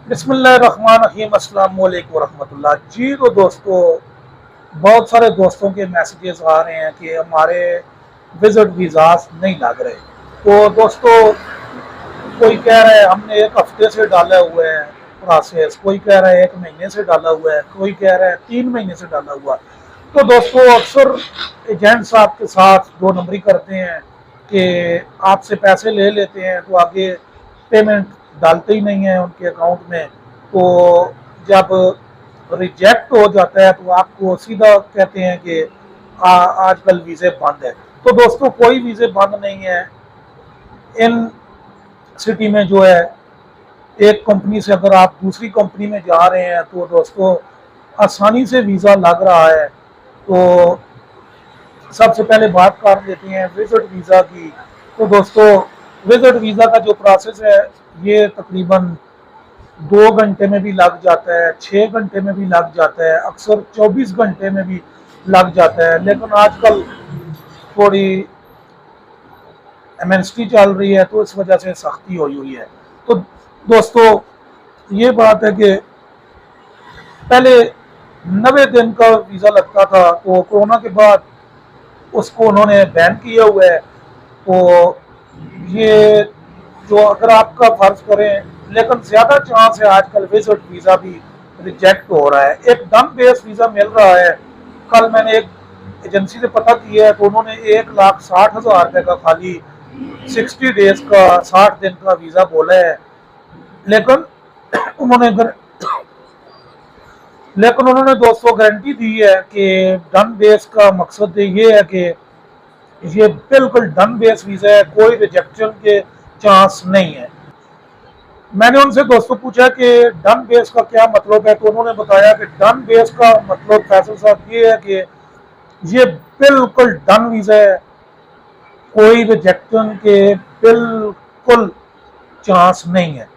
बिस्मिल्लाहिर्रहमानिर्रहीम, अस्सलाम वालेकुम वरहमतुल्लाह जी। तो दोस्तों, बहुत सारे दोस्तों के मैसेजेस आ रहे हैं कि हमारे विजिट वीज़ास नहीं लग रहे। तो दोस्तों, कोई कह रहा है हमने एक हफ्ते से डाला हुआ है प्रोसेस, कोई कह रहा है एक महीने से डाला हुआ है, कोई कह रहा है 3 महीने से डाला हुआ। तो दोस्तों, अक्सर एजेंट साहब के साथ दो नंबरी करते हैं कि आपसे पैसे ले लेते हैं तो आगे पेमेंट डालते ही नहीं है उनके अकाउंट में। तो जब रिजेक्ट हो जाता है तो आपको सीधा कहते हैं कि आजकल वीज़े बंद है। तो दोस्तों, कोई वीज़े बंद नहीं है। इन सिटी में जो है, एक कंपनी से अगर आप दूसरी कंपनी में जा रहे हैं तो दोस्तों आसानी से वीज़ा लग रहा है। तो सबसे पहले बात कर लेते हैं विजिट वीज़ा की। तो दोस्तों, विजिट वीज़ा का जो प्रोसेस है ये तकरीबन 2 घंटे में भी लग जाता है, 6 घंटे में भी लग जाता है, अक्सर 24 घंटे में भी लग जाता है। लेकिन आजकल थोड़ी एमएनसी चल रही है तो इस वजह से सख्ती हुई हुई है। तो दोस्तों, ये बात है कि पहले 90 दिन का वीज़ा लगता था, तो कोरोना के बाद उसको उन्होंने बैन किया हुआ है। तो ये जो अगर आपका फर्ज करें, लेकिन ज़्यादा चांस है आजकल विजिट वीज़ा भी रिजेक्ट हो रहा है। एक डन बेस वीज़ा मिल रहा है। कल मैंने एक एजेंसी से पता किया है तो उन्होंने 1,60,000 रुपये का खाली 60 डेज का 60 दिन का वीज़ा बोला है। लेकिन उन्होंने दोस्तों गारंटी दी है कि डन बेस का मकसद ये है कि ये बिल्कुल डन बेस वीज़ा है, कोई रिजेक्शन के चांस नहीं है। मैंने उनसे दोस्तों पूछा कि डन बेस का क्या मतलब है, तो उन्होंने बताया कि डन बेस का मतलब फैसल साहब ये है कि ये बिल्कुल डन वीज़ा है, कोई रिजेक्शन के बिल्कुल चांस नहीं है।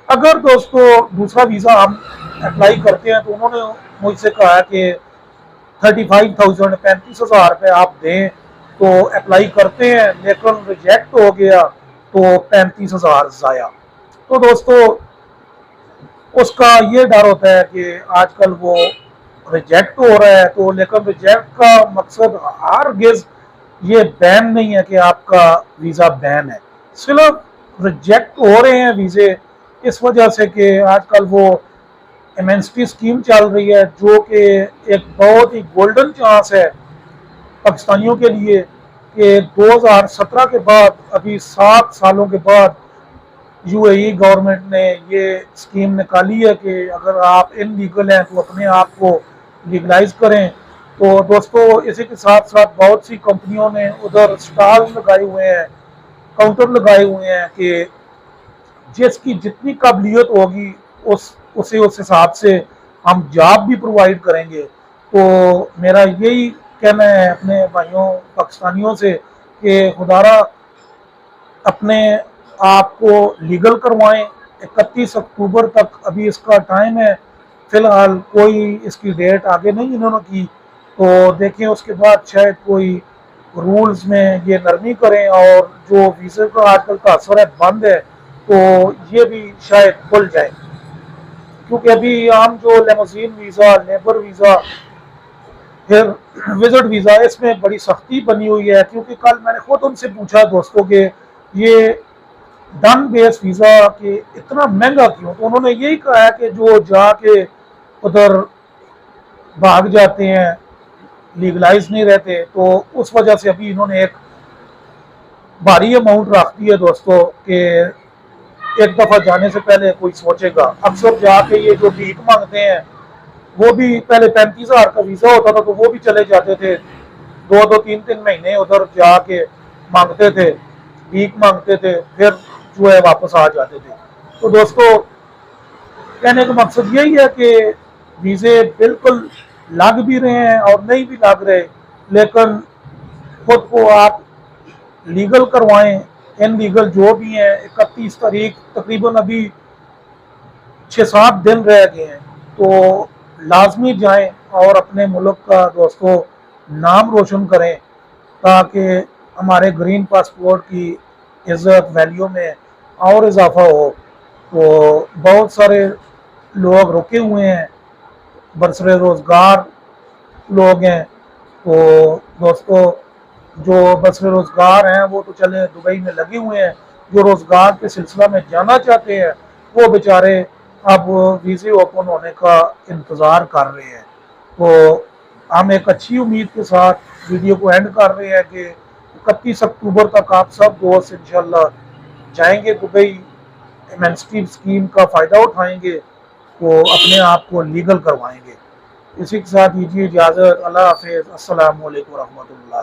अगर दोस्तों दूसरा वीज़ा हम अप्लाई करते हैं तो उन्होंने मुझसे कहा कि 35,000 35,000 रुपये आप दें तो अप्लाई करते हैं, लेकिन रिजेक्ट हो गया तो 35,000 ज़ाया। तो दोस्तों, उसका ये डर होता है कि आजकल वो रिजेक्ट हो रहा है। तो लेकिन रिजेक्ट का मकसद हरगिज़ ये बैन नहीं है कि आपका वीज़ा बैन है। सिर्फ रिजेक्ट हो रहे हैं वीज़े इस वजह से कि आजकल वो एमएनसी स्कीम चल रही है, जो कि एक बहुत ही गोल्डन चांस है पाकिस्तानियों के लिए कि 2017 के बाद, अभी 7 सालों के बाद यूएई गवर्नमेंट ने ये स्कीम निकाली है कि अगर आप इनलीगल हैं तो अपने आप को लीगलाइज करें। तो दोस्तों, इसी के साथ साथ बहुत सी कंपनियों ने उधर स्टॉल लगाए हुए हैं, काउंटर लगाए हुए हैं कि जिसकी जितनी काबिलियत होगी उस हिसाब से हम जॉब भी प्रोवाइड करेंगे। तो मेरा यही कहना है अपने भाइयों पाकिस्तानियों से कि खुदारा अपने आप को लीगल करवाएं। 31 अक्टूबर तक अभी इसका टाइम है। फिलहाल कोई इसकी डेट आगे नहीं इन्होंने की, तो देखें उसके बाद शायद कोई रूल्स में ये नरमी करें और जो वीज़े का आजकल का असर है बंद है तो ये भी शायद खुल जाए। क्योंकि अभी हम जो लेमोजीन वीज़ा, लेबर वीज़ा, फिर विजिट वीज़ा, इसमें बड़ी सख्ती बनी हुई है। क्योंकि कल मैंने खुद उनसे पूछा दोस्तों के ये डन बेस वीज़ा के इतना महंगा क्यों, तो उन्होंने यही कहा है कि जो जाके उधर भाग जाते हैं, लीगलाइज नहीं रहते, तो उस वजह से अभी इन्होंने एक भारी अमाउंट रख दी है दोस्तों कि एक दफ़ा जाने से पहले कोई सोचेगा। अक्सर जाके ये जो भीख मांगते हैं, वो भी पहले 35,000 का वीज़ा होता था तो वो भी चले जाते थे, 2-2 3-3 महीने उधर जाके मांगते थे, भीख मांगते थे, फिर जो है वापस आ जाते थे। तो दोस्तों, कहने का मकसद यही है कि वीज़े बिल्कुल लग भी रहे हैं और नहीं भी लग रहे, लेकिन खुद को आप लीगल करवाएं। इन लीगल जो भी हैं, 31 तारीख तकरीबन अभी 6-7 दिन रह गए हैं, तो लाजमी जाएं और अपने मुल्क का दोस्तों नाम रोशन करें ताकि हमारे ग्रीन पासपोर्ट की इज़्ज़त वैल्यू में और इजाफा हो। तो बहुत सारे लोग रुके हुए हैं, बरसरे रोज़गार लोग हैं। तो दोस्तों, जो बरसरे रोज़गार हैं वो तो चले दुबई में लगे हुए हैं, जो रोज़गार के सिलसिला में जाना चाहते हैं वो बेचारे अब वीज़े ओपन होने का इंतज़ार कर रहे हैं। तो हम एक अच्छी उम्मीद के साथ वीडियो को एंड कर रहे हैं कि 31 अक्टूबर तक आप सब दोस्त इंशाल्लाह जाएंगे दुबई, एमएनएसटी स्कीम का फ़ायदा उठाएंगे, तो अपने आप को लीगल करवाएंगे। इसी के साथ दीजिए इजाज़त। अल्लाह हाफ़िज़। अस्सलामु अलैकुम रहमतुल्लाह।